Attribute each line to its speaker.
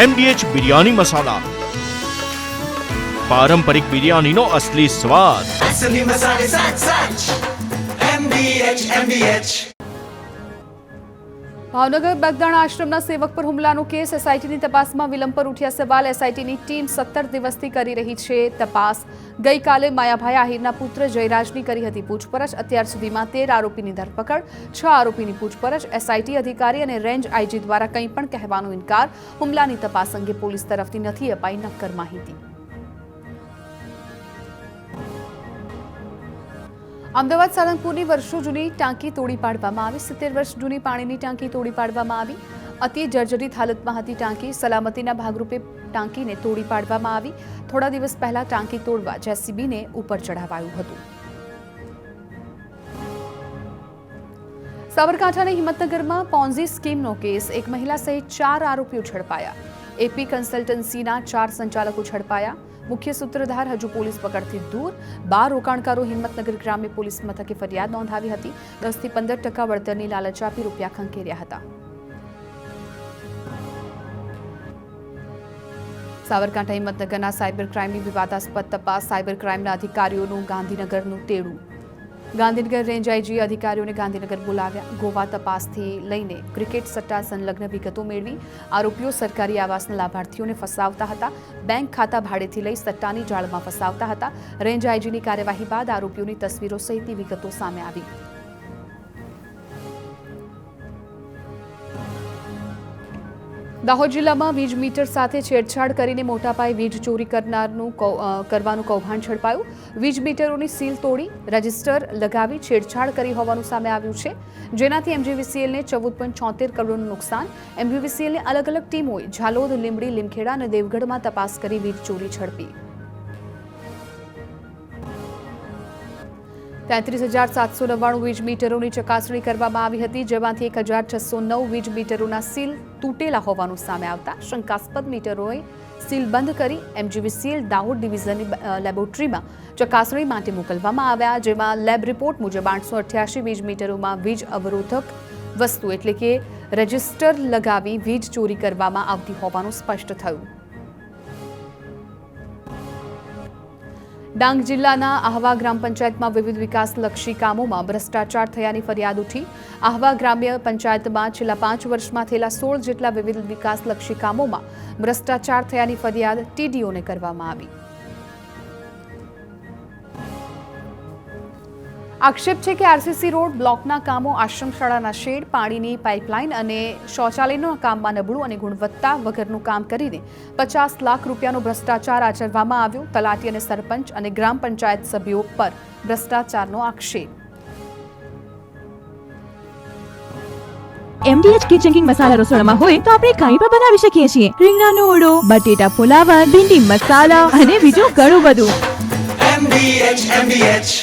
Speaker 1: MDH biryani મસાલા, પારંપરિક બિરયાનીનો અસલી સ્વાદ.
Speaker 2: असली मसाले सच सच MDH.
Speaker 3: ભાવનગર બગદાણા આશ્રમના સેવક પર હુમલાનો કેસ. એસઆઈટીની તપાસમાં વિલંબ પર ઉઠ્યા સવાલ. એસઆઈટીની ટીમ 17 દિવસથી કરી રહી છે તપાસ. ગઈકાલે માયાભાઈ આહિરના પુત્ર જયરાજની કરી હતી પૂછપરછ. અત્યાર સુધીમાં 13 આરોપીની ધરપકડ, 6 આરોપીની પૂછપરછ. એસઆઈટી અધિકારી અને રેન્જ આઈજી દ્વારા કંઈ પણ કહેવાનો ઇનકાર. હુમલાની તપાસ અંગે પોલીસ તરફથી નથી અપાઈ નક્કર માહિતી. અમદાવાદ સાળંગપુરની વર્ષો જૂની ટાંકી તોડી પાડવામાં આવી. 70 વર્ષ જૂની પાણીની ટાંકી તોડી પાડવામાં આવી. અતિ જર્જરિત હાલતમાં હતી ટાંકી. સલામતીના ભાગરૂપે ટાંકીને તોડી પાડવામાં આવી. થોડા દિવસ પહેલા ટાંકી તોડવા જેસીબીને ઉપર ચઢાવાયું હતું. સાબરકાંઠાના હિંમતનગરમાં પોન્ઝી સ્કીમનો કેસ. એક મહિલા સહિત 4 આરોપીઓ ઝડપાયા. એપી કન્સલ્ટન્સીના 4 સંચાલકો ઝડપાયા. મુખ્ય સૂત્રધાર હજુ પોલીસ પકડથી દૂર. 12 રોકાણકારો હિંમતનગર ગ્રામ્ય પોલીસ મથકે ફરિયાદ નોંધાવી હતી. 10 થી 15% વળતરની લાલચ આપી રૂપિયા ખંખેર્યા હતા. સાબરકાંઠા હિંમતનગરના સાયબર ક્રાઇમની વિવાદાસ્પદ તપાસ. સાયબર ક્રાઇમના અધિકારીઓનું ગાંધીનગરનું તેડું. ગાંધીનગર રેન્જ આઈજી અધિકારીઓને ગાંધીનગર બોલાવ્યા. ગોવા તપાસથી લઈને ક્રિકેટ સટ્ટા સંલગ્ન વિગતો મેળવી. આરોપીઓ સરકારી આવાસના લાભાર્થીઓને ફસાવતા હતા. બેંક ખાતા ભાડેથી લઈ સટ્ટાની જાળમાં ફસાવતા હતા. રેન્જ આઈજીની કાર્યવાહી બાદ આરોપીઓની તસવીરો સહિતની વિગતો સામે આવી. દાહોદ જિલ્લામાં વીજ મીટર સાથે છેડછાડ કરીને મોટા પાયે વીજ ચોરી કરવાનું કૌભાંડ ઝડપાયું. વીજ મીટરોની સીલ તોડી રજિસ્ટર લગાવી છેડછાડ કરી હોવાનું સામે આવ્યું છે, જેનાથી MGVCLને 14.76 કરોડનું નુકસાન. MGVCLની અલગ અલગ ટીમોએ ઝાલોદ, લીંબડી, લીમખેડા અને દેવગઢમાં તપાસ કરી વીજ ચોરી ઝડપી. 33,799 વીજ મીટરોની ચકાસણી કરવામાં આવી હતી, જેમાંથી 1,609 વીજ મીટરોના સીલ તૂટેલા હોવાનું સામે આવતા શંકાસ્પદ મીટરોએ સીલ બંધ કરી MGVCL દાહોદ ડિવિઝનની લેબોરેટરીમાં ચકાસણી માટે મોકલવામાં આવ્યા, જેમાં લેબ રિપોર્ટ મુજબ 888 વીજ મીટરોમાં વીજ અવરોધક વસ્તુ એટલે કે રજિસ્ટર લગાવી વીજ ચોરી કરવામાં આવતી હોવાનું સ્પષ્ટ થયું. ડાંગ જિલ્લાના આહવા ગ્રામ પંચાયતમાં વિવિધ વિકાસલક્ષી કામોમાં ભ્રષ્ટાચાર થયાની ફરિયાદ ઉઠી. આહવા ગ્રામ્ય પંચાયતમાં છેલ્લા 5 વર્ષમાં થયેલા 16 જેટલા વિવિધ વિકાસલક્ષી કામોમાં ભ્રષ્ટાચાર થયાની ફરિયાદ TDOને કરવામાં આવી. આક્ષેપ છે કે RCC રોડ બ્લોકના કામો, આશ્રમ શાળાના શેડ, પાણીની પાઇપલાઇન અને શૌચાલયના કામમાં નબળું અને ગુણવત્તા વગરનું કામ કરીને 50 લાખ રૂપિયાનો ભ્રષ્ટાચાર આચરવામાં આવ્યો. તલાટી અને સરપંચ અને ગ્રામ પંચાયત સભ્યો પર ભ્રષ્ટાચારનો આક્ષેપ.
Speaker 4: MDH કિચન કિંગ મસાલા રસોડામાં હોય તો આપણે કંઈ પણ બનાવી શકીએ છીએ. રીંગણાનો ઓળો, બટેટા ફુલાવર, ભીંડી મસાલા અને બીજું ઘણું બધું.
Speaker 2: MDH